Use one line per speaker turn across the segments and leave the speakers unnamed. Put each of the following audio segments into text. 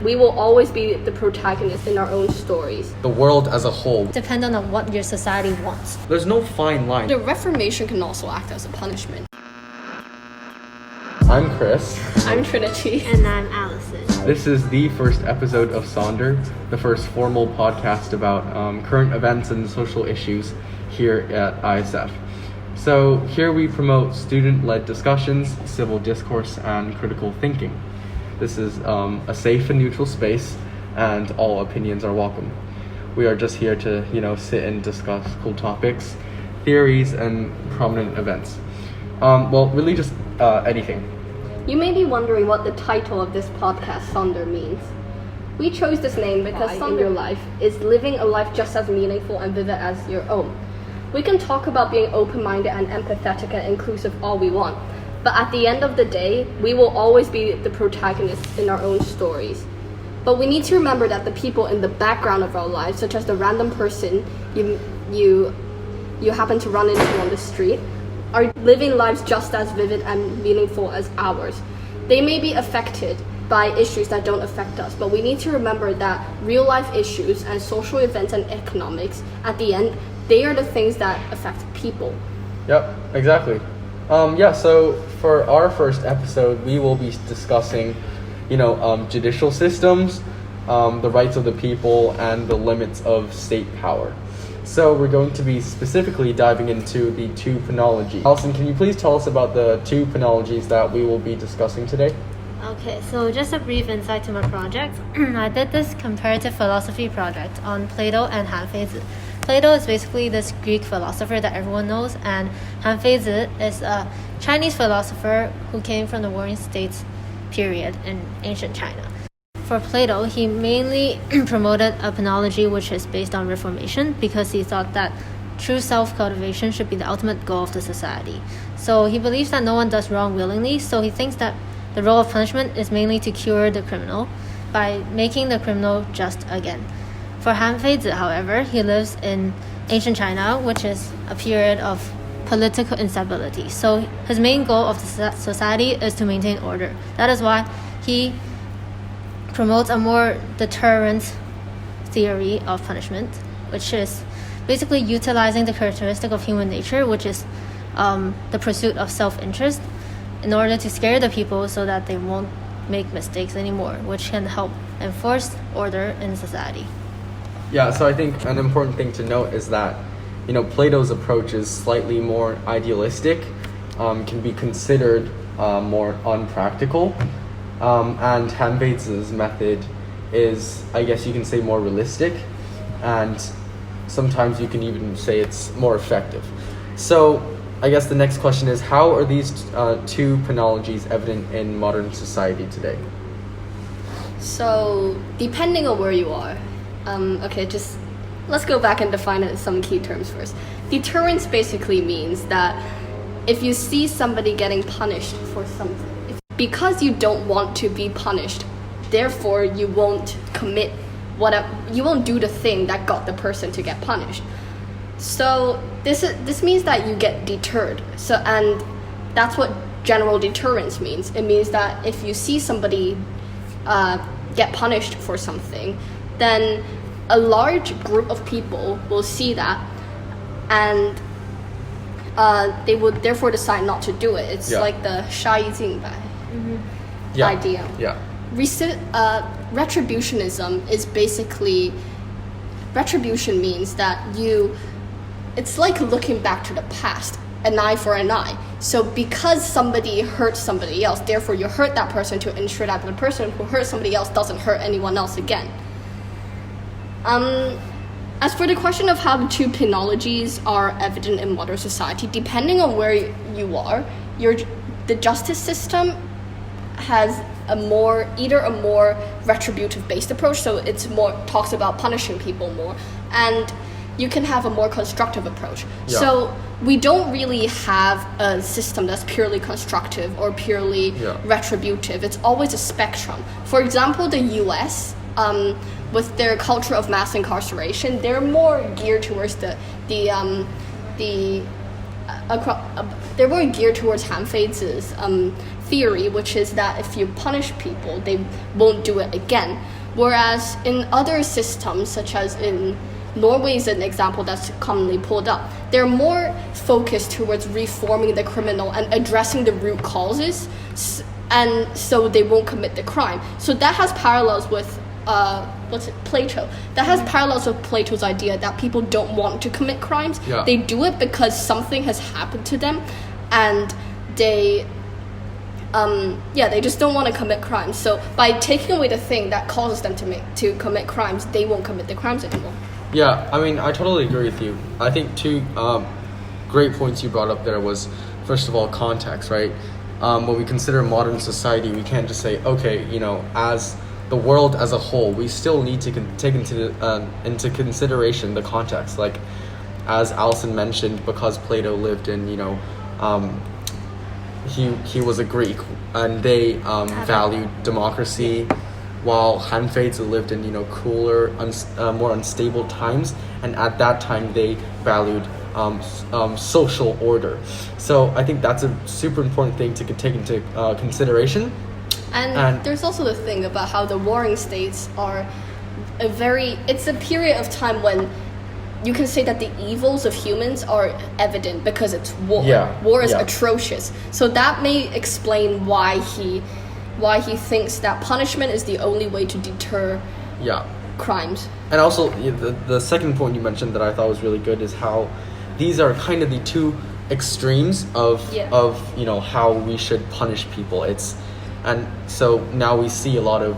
We will always be the protagonist in our own stories.
The world as a whole,
dependent on what your society wants.
There's no fine line.
The Reformation can also act as a punishment.
I'm Chris.
I'm Trinity.
And I'm Allison.
This is the first episode of Sonder, the first formal podcast about current events and social issues here at ISF. So here we promote student-led discussions, civil discourse, and critical thinking. This is a safe and neutral space, and all opinions are welcome. We are just here to, sit and discuss cool topics, theories, and prominent events. Really just anything.
You may be wondering what the title of this podcast, Sonder, means. We chose this name because Sonder in your life is living a life just as meaningful and vivid as your own. We can talk about being open-minded and empathetic and inclusive all we want, but at the end of the day, we will always be the protagonists in our own stories. But we need to remember that the people in the background of our lives, such as the random person you happen to run into on the street, are living lives just as vivid and meaningful as ours. They may be affected by issues that don't affect us, but we need to remember that real life issues and social events and economics, at the end, they are the things that affect people.
Yep, exactly. So for our first episode, we will be discussing, judicial systems, the rights of the people, and the limits of state power. So we're going to be specifically diving into the two penologies. Allison, can you please tell us about the two penologies that we will be discussing today?
Okay, so just a brief insight to my project. I did this comparative philosophy project on Plato and Hanfeizi. Plato is basically this Greek philosopher that everyone knows, and Hanfeizi is a Chinese philosopher who came from the Warring States period in ancient China. For Plato, he mainly promoted a penology which is based on reformation because he thought that true self-cultivation should be the ultimate goal of the society. So he believes that no one does wrong willingly, so he thinks that the role of punishment is mainly to cure the criminal by making the criminal just again. For Hanfeizi, however, he lives in ancient China, which is a period of political instability. So his main goal of the society is to maintain order. That is why he promotes a more deterrent theory of punishment, which is basically utilizing the characteristic of human nature, which is the pursuit of self-interest, in order to scare the people so that they won't make mistakes anymore, which can help enforce order in society.
Yeah, so I think an important thing to note is that, Plato's approach is slightly more idealistic, can be considered more unpractical, and Hanfeizi's method is, I guess you can say, more realistic, and sometimes you can even say it's more effective. So I guess the next question is, how are these two penologies evident in modern society today?
So, depending on where you are, let's go back and define some key terms first. Deterrence basically means that if you see somebody getting punished for something, because you don't want to be punished, therefore you won't you won't do the thing that got the person to get punished. So this means that you get deterred. And that's what general deterrence means. It means that if you see somebody get punished for something, then a large group of people will see that, and they would therefore decide not to do it. It's like the 杀一儆百 idea.
Yeah.
Retributionism is basically, retribution means that it's like looking back to the past, an eye for an eye. So because somebody hurt somebody else, therefore you hurt that person to ensure that the person who hurt somebody else doesn't hurt anyone else again. As for the question of how the two penologies are evident in modern society, depending on where you are, the justice system has either a more retributive based approach, so it's more talks about punishing people more, and you can have a more constructive approach.
Yeah.
So we don't really have a system that's purely constructive or purely retributive. It's always a spectrum. For example, the US, with their culture of mass incarceration, they're more geared towards they're more geared towards Hanfeizi's theory, which is that if you punish people, they won't do it again. Whereas in other systems, such as in Norway is an example that's commonly pulled up, they're more focused towards reforming the criminal and addressing the root causes, and so they won't commit the crime. So that has parallels with Plato. That has parallels with Plato's idea that people don't want to commit crimes.
Yeah.
They do it because something has happened to them, and they just don't want to commit crimes. So by taking away the thing that causes them to commit crimes, they won't commit the crimes anymore.
Yeah, I mean, I totally agree with you. I think two great points you brought up there was, first of all, context, right? When we consider modern society, we can't just say, okay, as the world as a whole, we still need to take into consideration the context. Like, as Allison mentioned, because Plato lived in, he was a Greek, and they valued democracy, while Han-Feizi lived in cooler, more unstable times, and at that time they valued social order. So I think that's a super important thing to take into consideration.
And there's also the thing about how the warring states are it's a period of time when you can say that the evils of humans are evident because it's war.
Yeah,
war is
yeah.
atrocious. So that may explain why he thinks that punishment is the only way to deter crimes.
And also, the second point you mentioned that I thought was really good is how these are kind of the two extremes of how we should punish people. And so now we see a lot of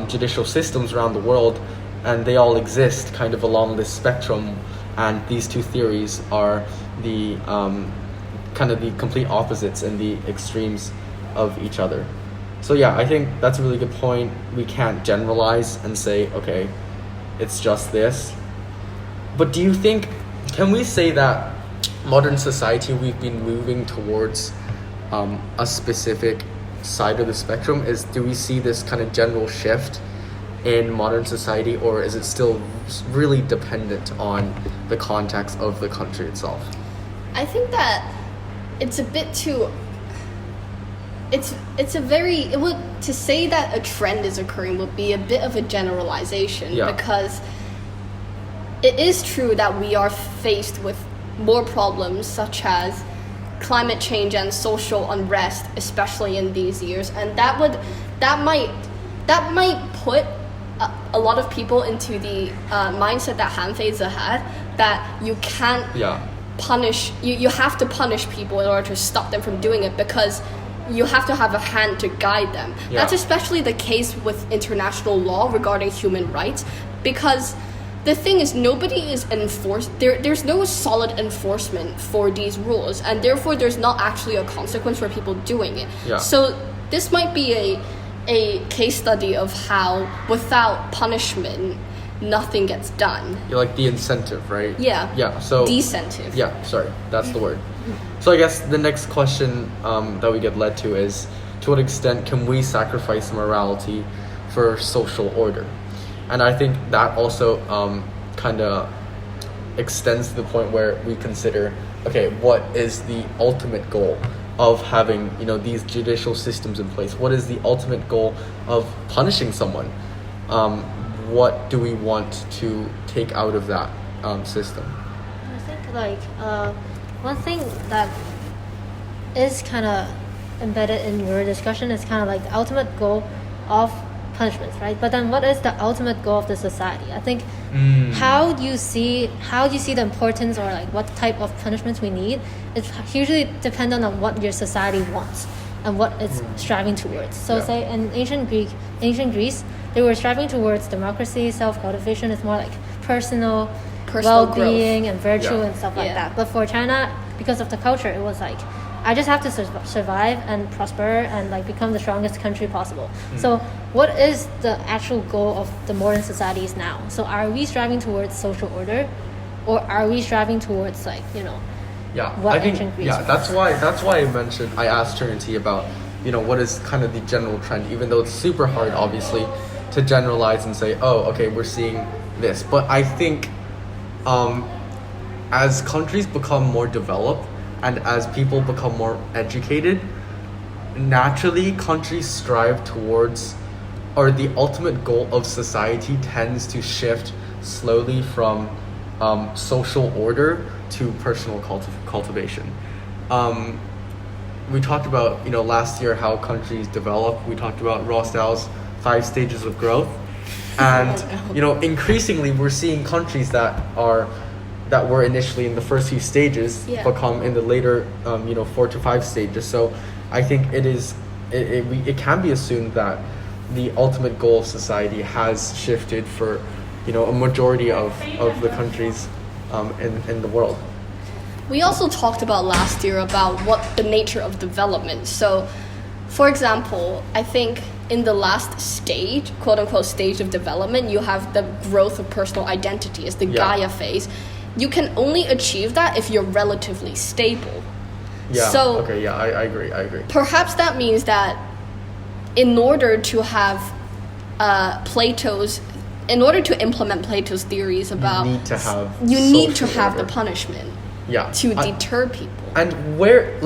judicial systems around the world, and they all exist kind of along this spectrum, and these two theories are the kind of the complete opposites and the extremes of each other. So yeah, I think that's a really good point. We can't generalize and say, okay, it's just this. But do you think, can we say that modern society, we've been moving towards a specific side of the spectrum? Do we see this kind of general shift in modern society, or is it still really dependent on the context of the country itself?
I think that it's a bit too... to say that a trend is occurring would be a bit of a generalization, because it is true that we are faced with more problems such as climate change and social unrest, especially in these years, and that might put a lot of people into the mindset that Han-Feizi had, that you can't punish, you have to punish people in order to stop them from doing it, because you have to have a hand to guide them. That's especially the case with international law regarding human rights, because the thing is, nobody is enforced. There's no solid enforcement for these rules, and therefore there's not actually a consequence for people doing it. So this might be a case study of how without punishment nothing gets done.
You're like the incentive, right?
Yeah.
So
decentive.
Yeah, sorry, that's the word. So I guess the next question that we get led to is, to what extent can we sacrifice morality for social order? And I think that also kind of extends to the point where we consider, okay, what is the ultimate goal of having these judicial systems in place? What is the ultimate goal of punishing someone? What do we want to take out of that system?
I think one thing that is kind of embedded in your discussion is kind of like the ultimate goal of punishments, right? But then what is the ultimate goal of the society? I think how do you see the importance, or like what type of punishments we need, it's hugely dependent on what your society wants and what it's striving towards. So say in ancient Greece, they were striving towards democracy, self-cultivation. It's more like personal well-being
growth
and virtue and stuff like that. But for China, because of the culture, it was like, I just have to survive and prosper and like become the strongest country possible. So what is the actual goal of the modern societies now? So are we striving towards social order, or are we striving towards what
I think,
ancient Greece was?
that's why I asked Trinity about what is kind of the general trend, even though it's super hard obviously to generalize and say, oh, okay, we're seeing this. But I think as countries become more developed and as people become more educated, naturally countries strive towards, or the ultimate goal of society tends to shift slowly from social order to personal cultivation. We talked about, last year how countries develop. We talked about Rostow's 5 stages of growth. And, increasingly we're seeing countries that were initially in the first few stages become in the later, 4 to 5 stages. So I think it can be assumed that the ultimate goal of society has shifted for, a majority of the countries in the world.
We also talked about last year about what the nature of development. So, for example, I think in the last stage, quote unquote stage of development, you have the growth of personal identity as the Gaia phase. You can only achieve that if you're relatively stable.
Yeah.
So,
okay. Yeah, I agree.
Perhaps that means that in order to have in order to implement Plato's theories about,
you need to have
the punishment.
Yeah.
To deter people.
And where,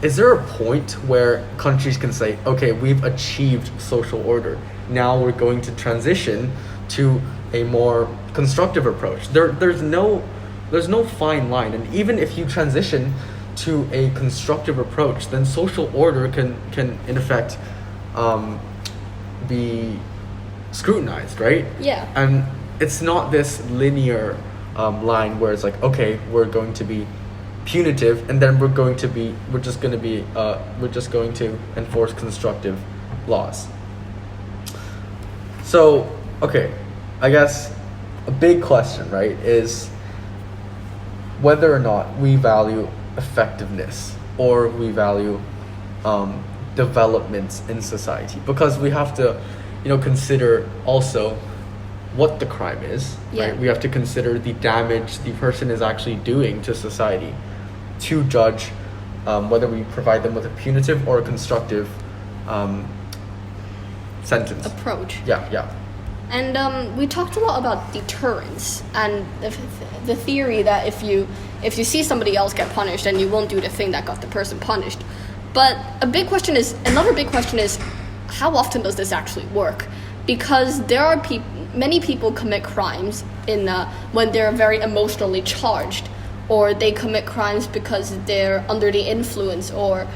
is there a point where countries can say, okay, we've achieved social order, now we're going to transition to a more constructive approach? There's no fine line, and even if you transition to a constructive approach, then social order can in effect be scrutinized, right?
Yeah.
And it's not this linear line where it's okay, we're going to be punitive, and then we're just going to enforce constructive laws. So, okay, I guess a big question, right, is whether or not we value effectiveness or we value developments in society, because we have to, consider also what the crime is, right? We have to consider the damage the person is actually doing to society to judge whether we provide them with a punitive or a constructive sentence.
Approach.
Yeah.
And we talked a lot about deterrence and the theory that if you see somebody else get punished, then you won't do the thing that got the person punished. But another big question is, how often does this actually work? Because there are many people commit crimes when they're very emotionally charged, or they commit crimes because they're under the influence or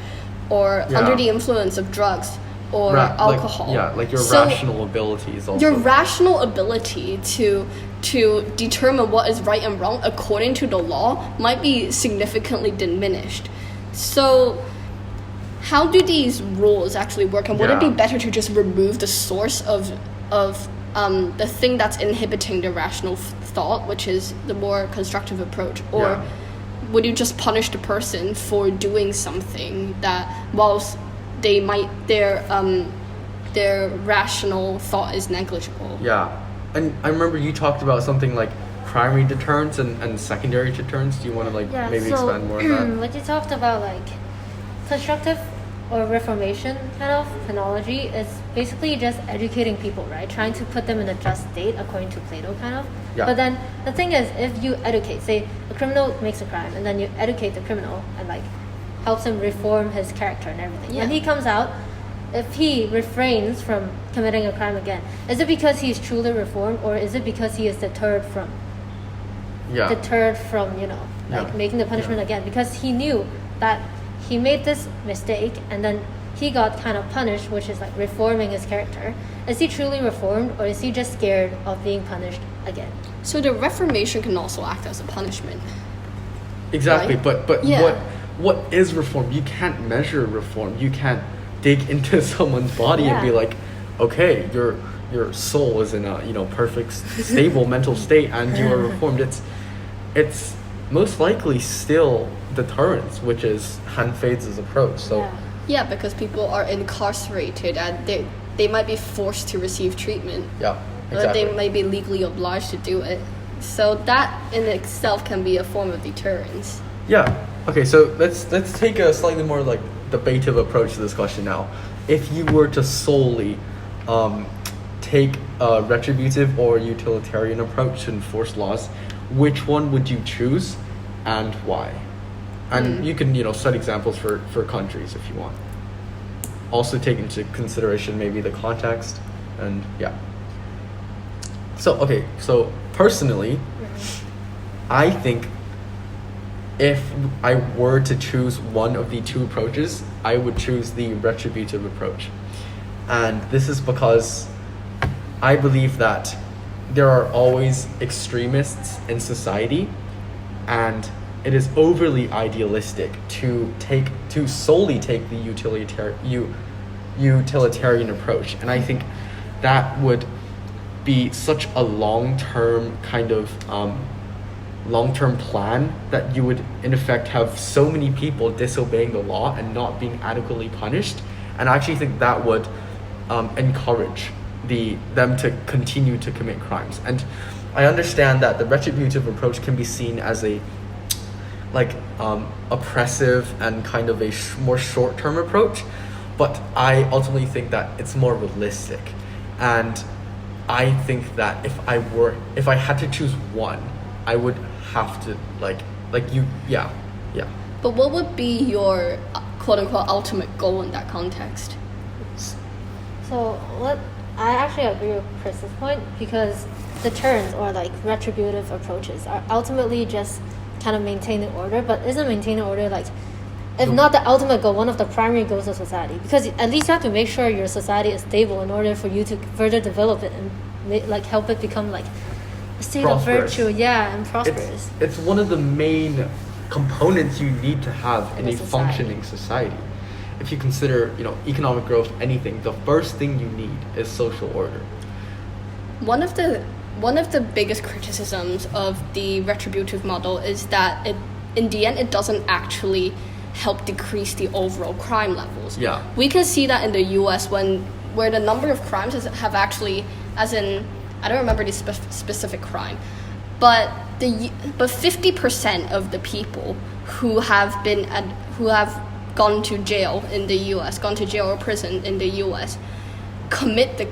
under the influence of drugs or alcohol.
Your rational ability is also...
Your rational ability to determine what is right and wrong according to the law might be significantly diminished. So how do these rules actually work, and would it be better to just remove the source of the thing that's inhibiting the rational thought, which is the more constructive approach, or would you just punish the person for doing something that, whilst their rational thought is negligible?
Yeah, and I remember you talked about something like primary deterrence and secondary deterrence. Do you want to maybe expand more on that?
What you talked about, constructive or reformation kind of penology is basically just educating people, right? Trying to put them in a just state according to Plato, kind of.
Yeah.
But then the thing is, if you educate, say a criminal makes a crime, and then you educate the criminal and helps him reform his character and everything. When he comes out, if he refrains from committing a crime again, is it because he's truly reformed, or is it because he is deterred from making the punishment again? Because he knew that he made this mistake, and then he got kind of punished, which is reforming his character. Is he truly reformed, or is he just scared of being punished again?
So the reformation can also act as a punishment.
Exactly,
right?
but what is reform? You can't measure reform. You can't dig into someone's body and be like, okay, your soul is in a perfect stable mental state and you are reformed. It's most likely still deterrence, which is Hanfei's approach. So
because people are incarcerated and they might be forced to receive treatment.
Yeah, exactly.
They might be legally obliged to do it. So that in itself can be a form of deterrence.
Yeah. Okay, so let's take a slightly more debative approach to this question now. If you were to solely take a retributive or utilitarian approach to enforce laws, which one would you choose and why? And you can set examples for countries if you want. also take into consideration maybe the context, and yeah. So personally, I think if I were to choose one of the two approaches, I would choose the retributive approach. And this is because I believe that there are always extremists in society, and it is overly idealistic to solely take the utilitarian approach. And I think that would be such a long-term kind of long-term plan that you would in effect have so many people disobeying the law and not being adequately punished. And I actually think that would encourage them to continue to commit crimes. And I understand that the retributive approach can be seen as a oppressive and kind of a more short-term approach, but I ultimately think that it's more realistic. And I think that if I had to choose one, I would have to yeah.
But what would be your quote-unquote ultimate goal in that context?
So I actually agree with Chris's point, because the turns or like retributive approaches are ultimately just kind of maintaining order, but isn't maintaining order like, if not the ultimate goal, one of the primary goals of society? Because at least you have to make sure your society is stable in order for you to further develop it and help it become like a state
prosperous.
of virtue, and prosperous.
It's one of the main components you need to have in a
society.
Functioning society. If you consider, economic growth, anything, the first thing you need is social order.
One of the biggest criticisms of the retributive model is that in the end it doesn't actually help decrease the overall crime levels.
Yeah.
We can see that in the US where the number of crimes have actually, as in, I don't remember the specific crime, but 50% of the people who have gone to jail in the US, gone to jail or prison in the US, commit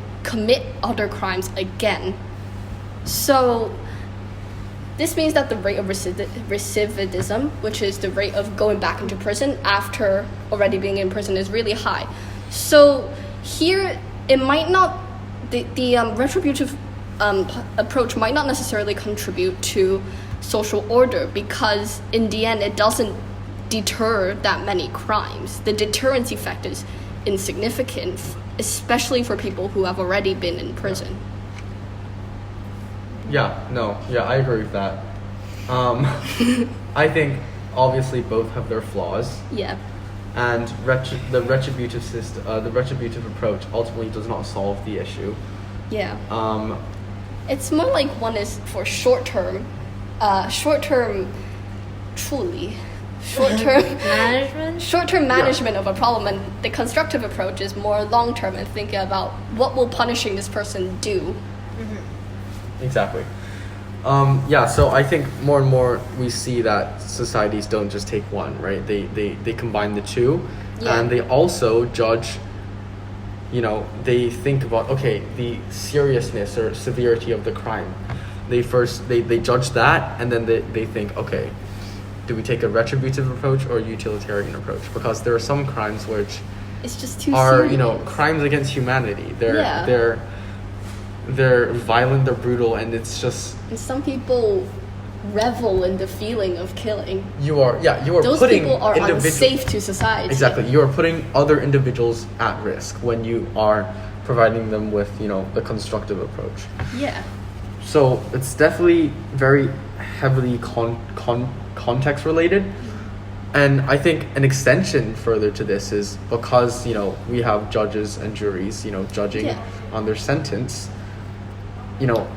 other crimes again. So this means that the rate of recidivism, which is the rate of going back into prison after already being in prison, is really high. So here, it might not, the retributive approach might not necessarily contribute to social order, because in the end it doesn't deter that many crimes. The deterrence effect is insignificant, especially for people who have already been in prison.
I agree with that. I think obviously both have their flaws.
Yeah.
And the retributive approach ultimately does not solve the issue.
Yeah. It's more like one is for short-term management of a problem, and the constructive approach is more long-term and thinking about what will punishing this person do.
Exactly. So I think more and more we see that societies don't just take one, right? They combine the two, and they also judge, they think about, the seriousness or severity of the crime. They judge that, and then they think, do we take a retributive approach or a utilitarian approach? Because there are some crimes which
it's just too
are,
serious.
Crimes against humanity. They're violent, they're brutal, and it's just...
And some people revel in the feeling of killing.
You are
Those
putting
people are unsafe to society.
Exactly. You are putting other individuals at risk when you are providing them with, the constructive approach.
Yeah.
So it's definitely very heavily context related. And I think an extension further to this is because, we have judges and juries, judging on their sentence,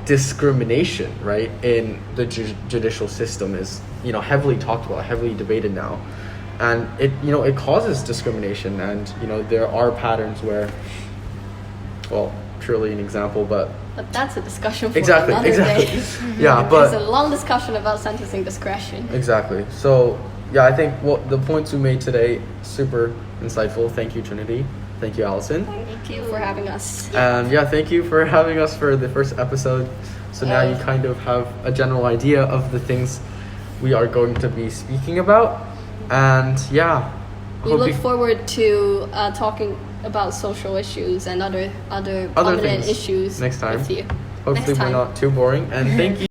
discrimination, right, in the judicial system is, heavily talked about, heavily debated now. And it causes discrimination, and, there are patterns where, purely an example, but
that's a discussion for
another
day.
Yeah, but
there's a long discussion about sentencing discretion.
Exactly. So, I think the points we made today, super insightful. Thank you, Trinity. Thank you, Allison.
Thank you for having us.
And thank you for having us for the first episode. So now you kind of have a general idea of the things we are going to be speaking about. And
we look forward to talking about social issues and other
Other
prominent
things
issues
next time.
with you.
Hopefully
Next
we're
time.
not too boring. And thank you.